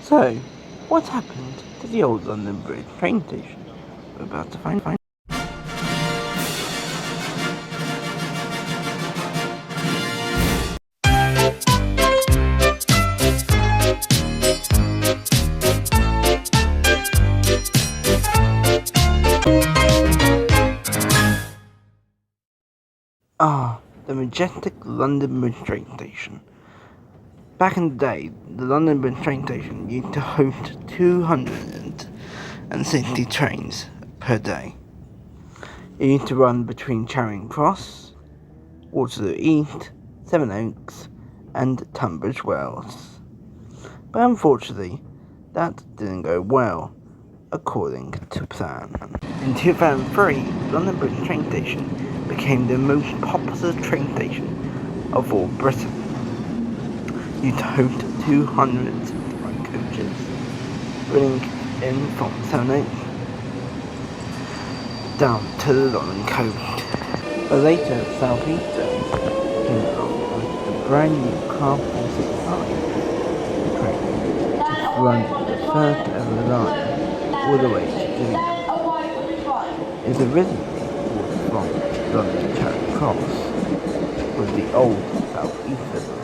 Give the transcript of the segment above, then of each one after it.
So, what happened to the old London Bridge train station? We're about to find. The majestic London Bridge train station. Back in the day, the London Bridge train station used to host 260 trains per day. It used to run between Charing Cross, Waterloo East, Sevenoaks, and Tunbridge Wells. But unfortunately, that didn't go well, according to plan. In 2003, London Bridge train station became the most popular train station of all Britain. It host 265 coaches, running in from Sevenoaks down to the London coast. But later, South Eastern came along with the brand new Car 465 train, which run the first ever line all the way to Gillingham. It's originally brought from London Charing Cross with the old South Eastern line.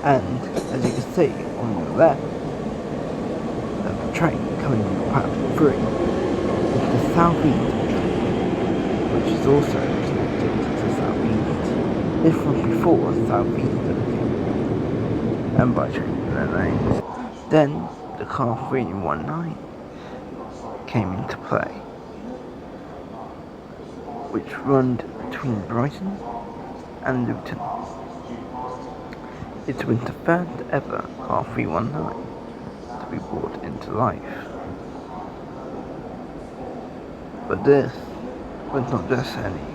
And as you can see on your left, the train coming from platform 3 is the South Eastern train, which is also connected to South East. This was before South Eastern came, and by changing their names. Then the Car 319 came into play, which runned between Brighton and Luton. It was the first ever Car 319 to be brought into life. But this was not just any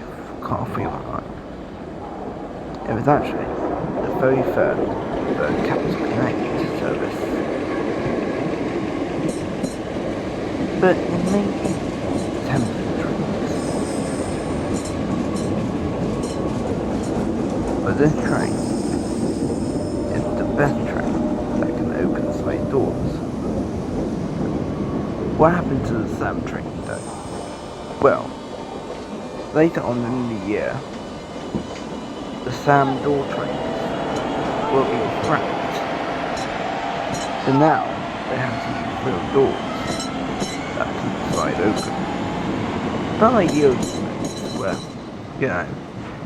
Car 319. It was actually the very first Capital Connect service. But it may be temporary. But this train is the best train that can open side doors. What happened to the SAM train though? Well, later on in the year, the SAM door trains were being scrapped. So now they have to use real doors that can slide open. Not like the old days where,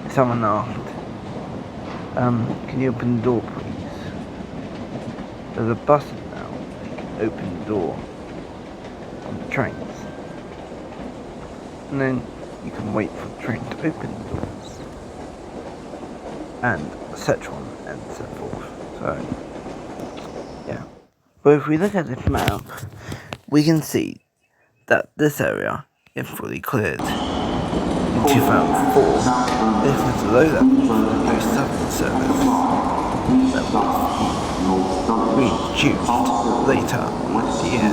if someone asked, can you open the door please? There's a button now that can open the door on the trains. And then you can wait for the train to open the doors. And etc. and so forth. So, yeah. But if we look at this map, we can see that this area is fully cleared. In 2004, this was a low level for the new southern service that was reduced later on in the year.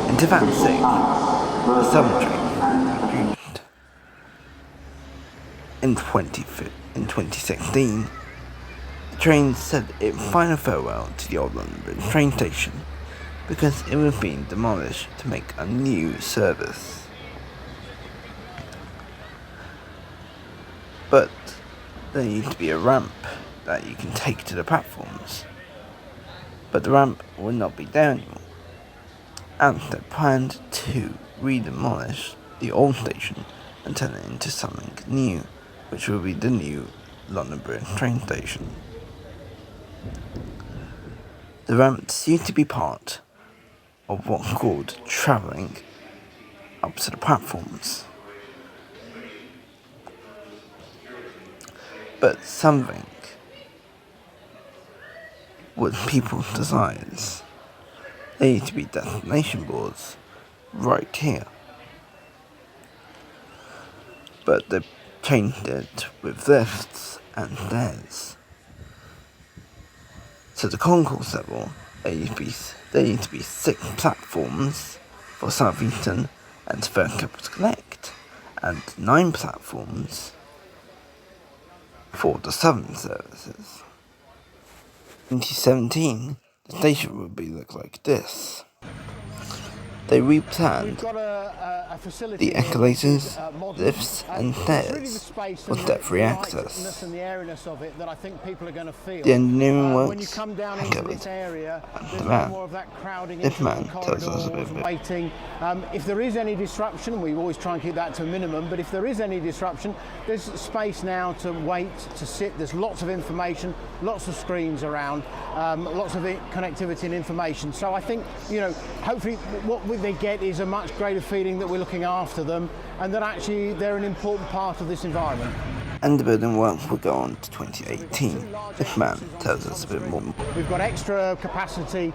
In 2006, the southern train was reduced. In 2016, the train said its final farewell to the old London Bridge train station because it was being demolished to make a new service. But there used to be a ramp that you can take to the platforms. But the ramp would not be there anymore, and they planned to re-demolish the old station and turn it into something new, which will be the new London Bridge train station. The ramps used to be part of what's called travelling up to the platforms. But something with people's desires. There used to be destination boards right here. But they changed it with lifts and stairs. So the concourse level, there used to be 6 platforms for South Eastern and First Capital Connect, and 9 platforms for the southern services. 2017, the station will look like this. They replanned the escalators, lifts and stairs for step-free access. The engineering works covered under that. This man tells us a bit waiting. If there is any disruption, we always try and keep that to a minimum, but if there is any disruption, there's space now to wait, to sit. There's lots of information, lots of screens around, lots of connectivity and information. So I think, hopefully what they get is a much greater feeling that we're looking after them and that actually they're an important part of this environment. And the building work will go on to 2018. This man tells us a bit more. We've got extra capacity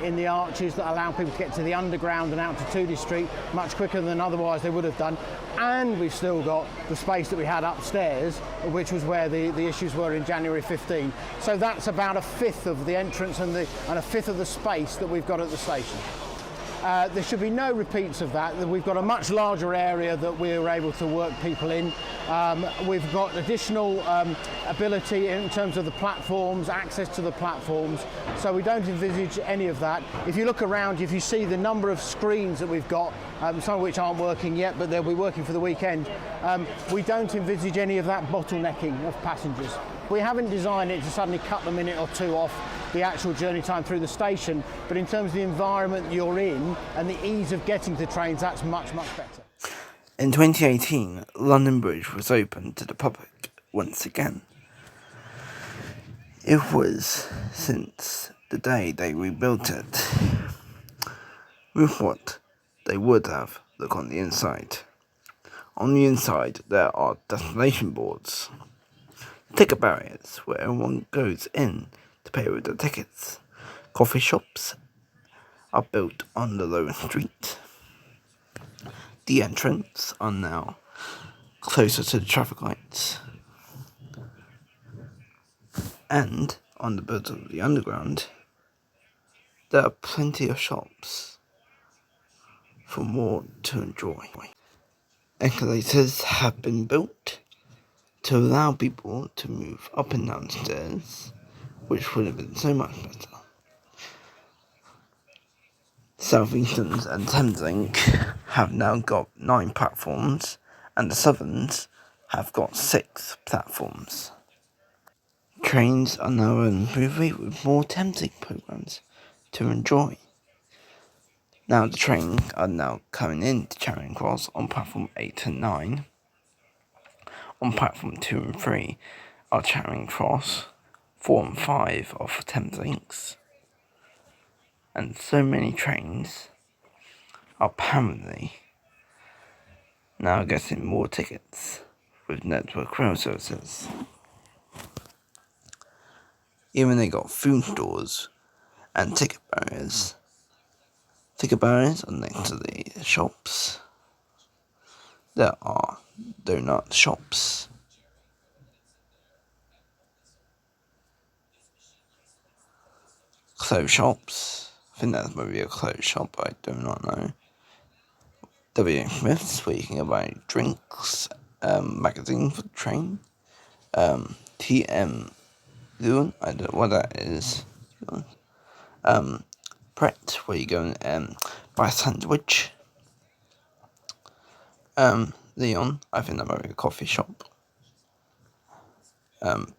in the arches that allow people to get to the underground and out to Tudor Street much quicker than otherwise they would have done. And we've still got the space that we had upstairs, which was where the issues were in January 15. So that's about a fifth of the entrance and a fifth of the space that we've got at the station. There should be no repeats of that. We've got a much larger area that we're able to work people in. We've got additional ability in terms of the platforms, access to the platforms, so we don't envisage any of that. If you look around, if you see the number of screens that we've got, some of which aren't working yet, but they'll be working for the weekend, we don't envisage any of that bottlenecking of passengers. We haven't designed it to suddenly cut a minute or two off the actual journey time through the station, but in terms of the environment you're in and the ease of getting to trains, that's much, much better. In 2018, London Bridge was opened to the public once again. It was since the day they rebuilt it, with what they would have look on the inside. On the inside, there are destination boards, ticket barriers where everyone goes in to pay with their tickets. Coffee shops are built on the lower street. The entrance are now closer to the traffic lights. And on the bit of the underground, there are plenty of shops for more to enjoy. Escalators have been built to allow people to move up and down stairs, which would have been so much better. Southeasterns and Thameslink have now got 9 platforms, and the Southerns have got 6 platforms. Trains are now run smoothly with more Thameslink programs to enjoy. Now the trains are now coming into Charing Cross on platform 8 and 9. On platform 2 and 3 are Charing Cross, 4 and 5 are for Thameslink. And so many trains are apparently now getting more tickets with Network Rail services. Even they got food stores and ticket barriers. Ticket barriers are next to the shops. There are donut shops. Clothes shops. I think that's maybe a clothes shop, I do not know. W. Smith's, where you can buy drinks, magazine for the train. TM Lewin, I don't know what that is. Pret, where you go and buy a sandwich. Leon, I think that might be a coffee shop.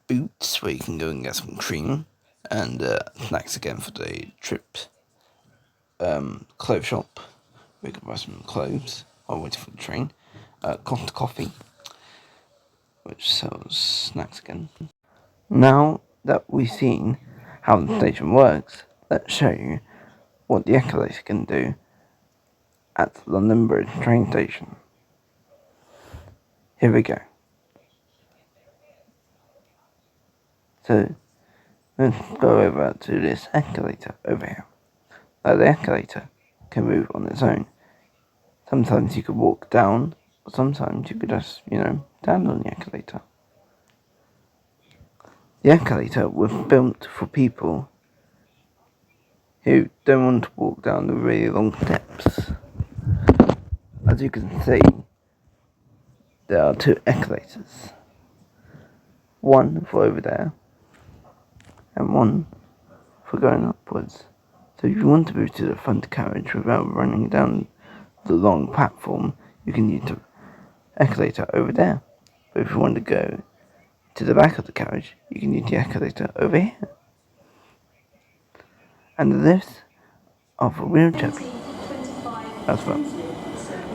Boots, where you can go and get some cream and snacks again for the trip. Clothes shop, where you can buy some clothes while waiting for the train. Costa Coffee, which sells snacks again. Now that we've seen how the station works, let's show you what the escalator can do at London Bridge train station. Here we go. So let's go over to this escalator over here. Now the escalator can move on its own. Sometimes you could walk down, or sometimes you could just, stand on the escalator. The escalator was built for people who don't want to walk down the really long steps. As you can see, there are 2 escalators. One for over there, and one for going upwards. So if you want to move to the front carriage without running down the long platform, you can use the escalator over there. But if you want to go to the back of the carriage, you can use the escalator over here. And the lifts are for wheelchair people as well.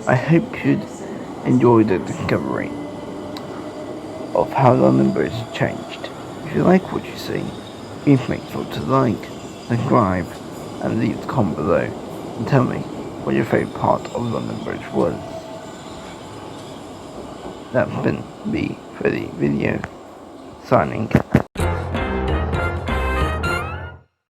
I hope you'd enjoy the discovery of how London Bridge changed. If you like what you see, please make sure to like, subscribe, and leave a comment below and tell me what your favourite part of London Bridge was. That's been me for the video, signing